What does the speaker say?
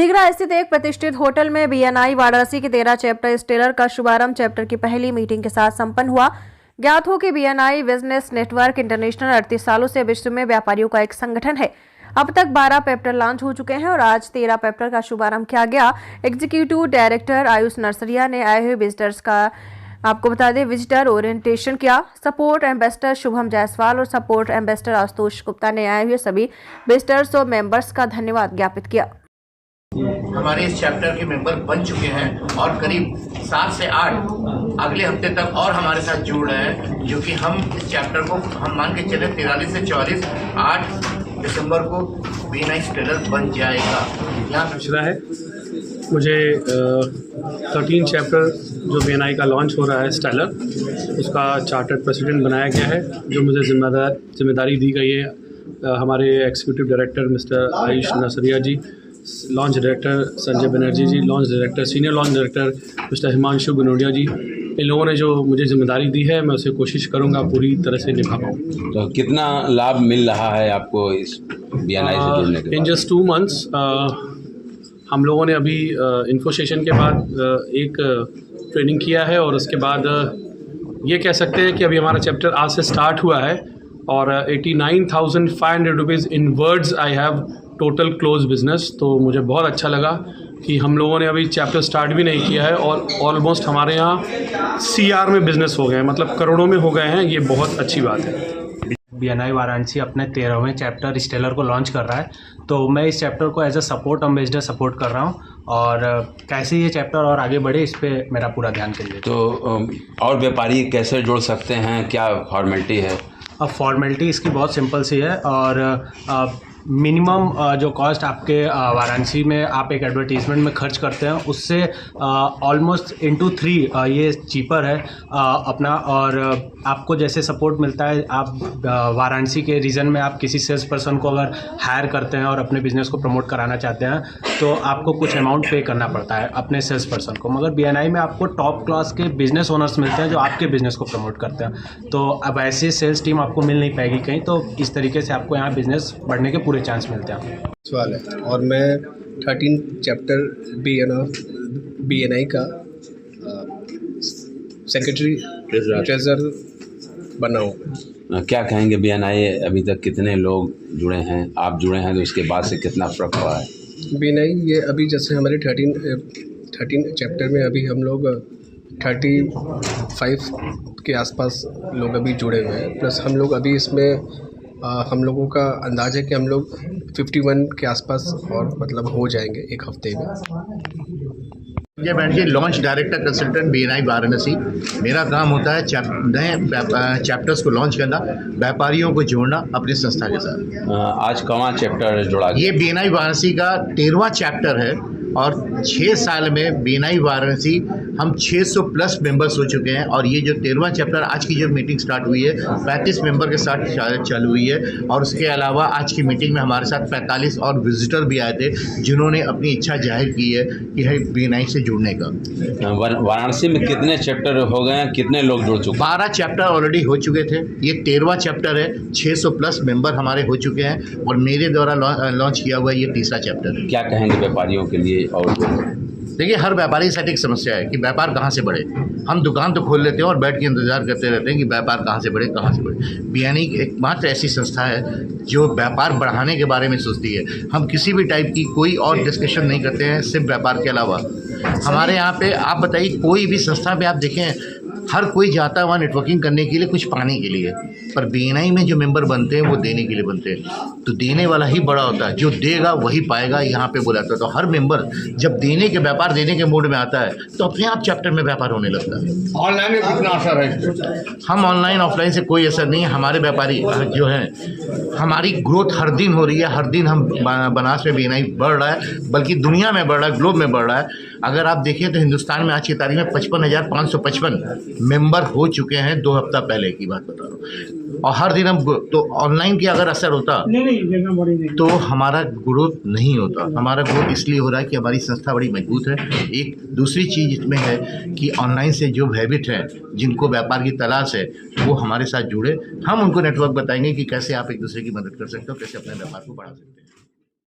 सीगरा स्थित एक प्रतिष्ठित होटल में बीएनआई वाराणसी के 13 चैप्टर स्टेलर का शुभारंभ चैप्टर की पहली मीटिंग के साथ संपन्न हुआ। ज्ञात हो कि बीएनआई बिजनेस नेटवर्क इंटरनेशनल 38 सालों से विश्व में व्यापारियों का एक संगठन है। अब तक 12 पेप्टर लॉन्च हो चुके हैं और आज 13 पेप्टर का शुभारंभ किया गया। एग्जीक्यूटिव डायरेक्टर आयुष नरसरिया ने आए हुए विजिटर्स का आपको बता दें विजिटर ओरिएंटेशन किया। सपोर्ट एम्बेसडर शुभम जायसवाल और सपोर्ट एम्बेसडर आशुतोष गुप्ता ने आए हुए सभी विजिटर्स और मेंबर्स का धन्यवाद ज्ञापित किया। हमारे इस चैप्टर के मेंबर बन चुके हैं और करीब 7 से 8 अगले हफ्ते तक और हमारे साथ जुड़ रहे हैं, जो कि हम इस चैप्टर को हम मान के चले 43 से 44 8 दिसंबर को बीएनआई स्टेलर बन जाएगा। यहाँ है मुझे 13 चैप्टर जो बीएनआई का लॉन्च हो रहा है स्टेलर, उसका चार्टर्ड प्रेसिडेंट बनाया गया है, जो मुझे जिम्मेदारी दी गई है हमारे executive director mister Ayush Narsaria ji, launch director Sanjay Banerjee ji, launch director senior launch director mister Himanshu Gunodia ji. इन लोगों ने जो मुझे जिम्मेदारी दी है, मैं उसे कोशिश करूंगा पूरी तरह से निभा पाऊँ। तो कितना लाभ मिल रहा है आपको इस बीएनआई से जुड़ने के? इन जस्ट 2 मंथ्स हम लोगों ने अभी इन्फो सेशन के बाद एक ट्रेनिंग किया है और उसके बाद ये कह सकते हैं कि अभी हमारा चैप्टर आज से स्टार्ट हुआ है और 89,500 rupees in words I have total close business. तो मुझे बहुत अच्छा लगा कि हम लोगों ने अभी चैप्टर स्टार्ट भी नहीं किया है और ऑलमोस्ट हमारे यहाँ CR में बिजनेस हो गए हैं, मतलब करोड़ों में हो गए हैं। ये बहुत अच्छी बात है। बीएनआई वाराणसी अपने 13वें चैप्टर स्टेलर को लॉन्च कर रहा है, तो मैं इस चैप्टर को as a support ambassador support कर रहा हूँ और कैसे ये चैप्टर और आगे बढ़े इस पे मेरा पूरा ध्यान केंद्रित। तो और व्यापारी कैसे जुड़ सकते हैं, क्या फॉर्मेलिटी है? अब फॉर्मेलिटी इसकी बहुत सिंपल सी है और मिनिमम जो कॉस्ट आपके वाराणसी में आप एक एडवर्टीजमेंट में खर्च करते हैं उससे ऑलमोस्ट into 3 ये चीपर है अपना। और आपको जैसे सपोर्ट मिलता है, आप वाराणसी के रीजन में आप किसी सेल्स पर्सन को अगर हायर करते हैं और अपने बिज़नेस को प्रमोट कराना चाहते हैं तो आपको कुछ अमाउंट पे करना पड़ता है अपने सेल्स पर्सन को, मगर बीएनआई में आपको टॉप क्लास के बिजनेस ओनर्स मिलते हैं जो आपके बिज़नेस को प्रमोट करते हैं। तो अब ऐसी सेल्स टीम आपको मिल नहीं पाएगी कहीं, तो इस तरीके से आपको यहाँ बिज़नेस बढ़ने के पूरे चांस मिलते हैं। सवाल है और मैं 13 चैप्टर बीएनआई का सेक्रेटरी ट्रेजरर बना हूँ। क्या कहेंगे, बीएनआई अभी तक कितने लोग जुड़े हैं? आप जुड़े हैं तो उसके बाद से कितना फ़र्क हुआ है? बीएनआई ये अभी जैसे हमारे 13 चैप्टर में अभी हम लोग 35 के आसपास लोग अभी जुड़े हुए हैं, प्लस हम लोग अभी इसमें हम लोगों का अंदाज़ है कि हम लोग 51 के आसपास और मतलब हो जाएंगे एक हफ्ते में। जय Banerjee, launch director consultant BNI Varanasi. मेरा काम होता है नए चैप्टर्स को लॉन्च करना, व्यापारियों को जोड़ना अपनी संस्था के साथ। आज कौन चैप्टर जुड़ा? ये बीएनआई वाराणसी का 13वां चैप्टर है और 6 साल में बीएनआई वाराणसी हम 600 प्लस मेंबर्स हो चुके हैं। और ये जो 13वां चैप्टर आज की जो मीटिंग स्टार्ट हुई है 35 मेंबर के साथ चालू हुई है और उसके अलावा आज की मीटिंग में हमारे साथ 45 और विजिटर भी आए थे जिन्होंने अपनी इच्छा जाहिर की है कि है बीएनआई से जुड़ने का। वाराणसी में कितने चैप्टर हो गए हैं, कितने लोग जुड़ चुके? 12 चैप्टर ऑलरेडी हो चुके थे, ये 13वां चैप्टर है। 600 प्लस मेंबर हमारे हो चुके हैं और मेरे द्वारा लॉन्च किया हुआ ये 3रा चैप्टर है। क्या कहेंगे व्यापारियों के लिए? और देखिए, हर व्यापारी के साथ एक समस्या है कि व्यापार कहाँ से बढ़े। हम दुकान तो खोल लेते हैं और बैठ के इंतजार करते रहते हैं कि व्यापार कहाँ से बढ़े, कहाँ से बढ़े। बीएनआई एकमात्र ऐसी संस्था है जो व्यापार बढ़ाने के बारे में सोचती है। हम किसी भी टाइप की कोई और डिस्कशन नहीं करते हैं सिर्फ व्यापार के अलावा। हमारे यहाँ पे आप बताइए, कोई भी संस्था पे आप देखें, हर कोई जाता है वहाँ नेटवर्किंग करने के लिए, कुछ पाने के लिए, पर बीएनआई में जो मेंबर बनते हैं वो देने के लिए बनते हैं। तो देने वाला ही बड़ा होता है, जो देगा वही पाएगा, यहाँ पे बुलाता है। तो हर मेंबर जब व्यापार देने के मूड में आता है तो अपने आप चैप्टर में व्यापार होने लगता है। ऑनलाइन में कितना असर है? हम ऑनलाइन ऑफलाइन से कोई असर नहीं है। हमारे व्यापारी जो हैं, हमारी ग्रोथ हर दिन हो रही है। हर दिन हम बनारस में बीएनआई बढ़ रहा है, बल्कि दुनिया में बढ़ रहा है, ग्लोब में बढ़ रहा है। अगर आप देखें तो हिंदुस्तान में आज की तारीख में 55,555 मेंबर हो चुके हैं। 2 हफ्ता पहले की बात बता रहा हूँ। और हर दिन हम तो ऑनलाइन की अगर असर होता तो हमारा ग्रोथ नहीं होता। हमारा ग्रोथ इसलिए हो रहा है कि हमारी संस्था बड़ी मजबूत है। एक दूसरी चीज़ इसमें है कि ऑनलाइन से जो हैबिट है, जिनको व्यापार की तलाश है, वो हमारे साथ जुड़े। हम उनको नेटवर्क बताएंगे कि कैसे आप एक दूसरे की मदद कर सकते हो, कैसे अपने व्यापार को बढ़ा सकते हो।